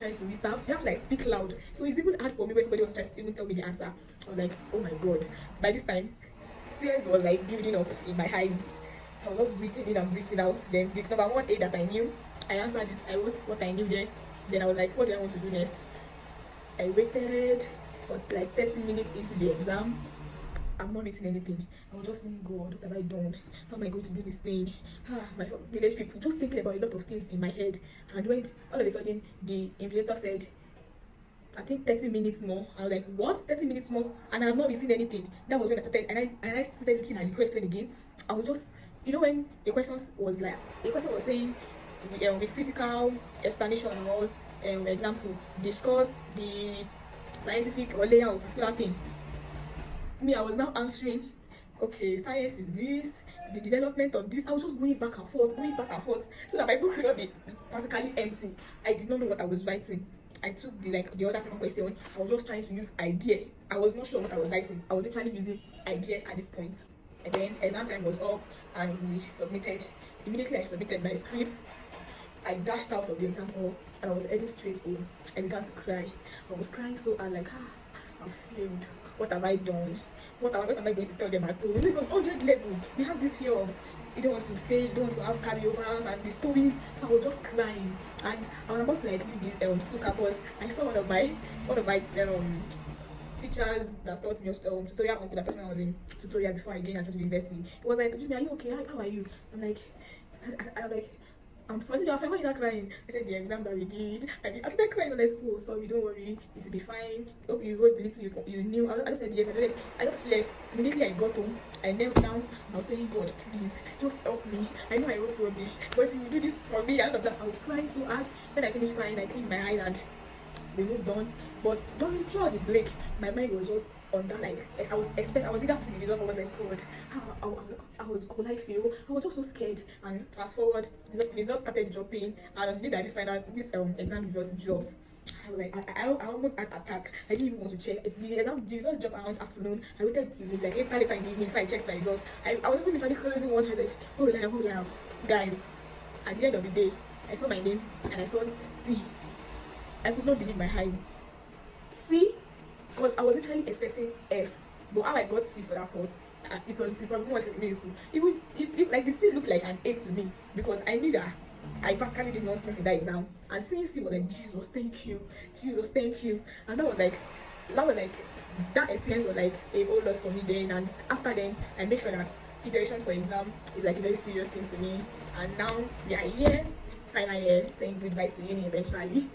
trying to whisper. You have to like speak loud. So it's even hard for me when somebody was trying to even tell me the answer. I'm like, oh my god. By this time, tears was like building up in my eyes. I was just breathing in and breathing out. Then the number one A that I knew, I answered it. I wrote what I knew there. Then I was like, what do I want to do next? I waited for like 30 minutes into the exam. I'm not writing anything. I was just thinking, God, what have I done? How am I going to do this thing? My village people, just thinking about a lot of things in my head. And when all of a sudden the invigilator said, I think 30 minutes more. I was like, what? 30 minutes more? And I have not written anything. That was when I started, and I started looking at the question again. I was just, when the questions was like, the question was saying, with critical explanation or example, discuss the scientific or layout of particular thing. Me, I was now answering, okay, science is this, the development of this. I was just going back and forth, so that my book would not be practically empty. I did not know what I was writing. I took the other second question. I was just trying to use idea. I was not sure what I was writing. I was literally using idea at this point. And then exam time was up, and we submitted. Immediately I submitted my script. I dashed out of the exam hall, and I was heading straight home. I began to cry. I was crying so hard, like, I failed. What have I done? What am I going to tell them at home? This was 100 level. We have this fear of you don't want to fail, you don't want to have carryovers and the stories. So I was just crying, and I was about to like leave this school campus. I saw one of my teachers that taught me tutorial uncle that taught me I was in tutorial before I gained access to university. He was like, Jimmy, are you okay? How are you? I'm like, I'm like, I'm fine. Why are you not crying? I said the exam that we did. I started crying. I'm like, oh, sorry, don't worry, it will be fine. Hope you wrote the little you knew. I just said yes. I just left. Immediately I got home. I knelt down. I was saying, God, please, just help me. I know I wrote rubbish, but if you do this for me, and all of that, I was crying so hard. When I finished crying, I cleaned my eyes and we moved on. But throughout the break, my mind was just on that, like, I was eager to see the result. I was like, God, how will I feel? I was just so scared. And fast forward, the results started dropping, and the day that this exam results dropped, I was like, I almost had attack. I didn't even want to check. The results dropped around afternoon. I waited to like later in the evening before I checked my results. I was even literally closing one head, like, what will I have? Guys, at the end of the day, I saw my name and I saw C. I could not believe my eyes. C, because I was literally expecting F, but how I got C for that course, it was more like a miracle. Even if like the C looked like an A to me, because I knew that I practically did nonsense in that exam, and seeing C was like, Jesus, thank you, and that was like that experience was like a whole lot for me then. And after then, I make sure that preparation for exam is like a very serious thing to me. And now we are here, final year, saying goodbye to uni eventually.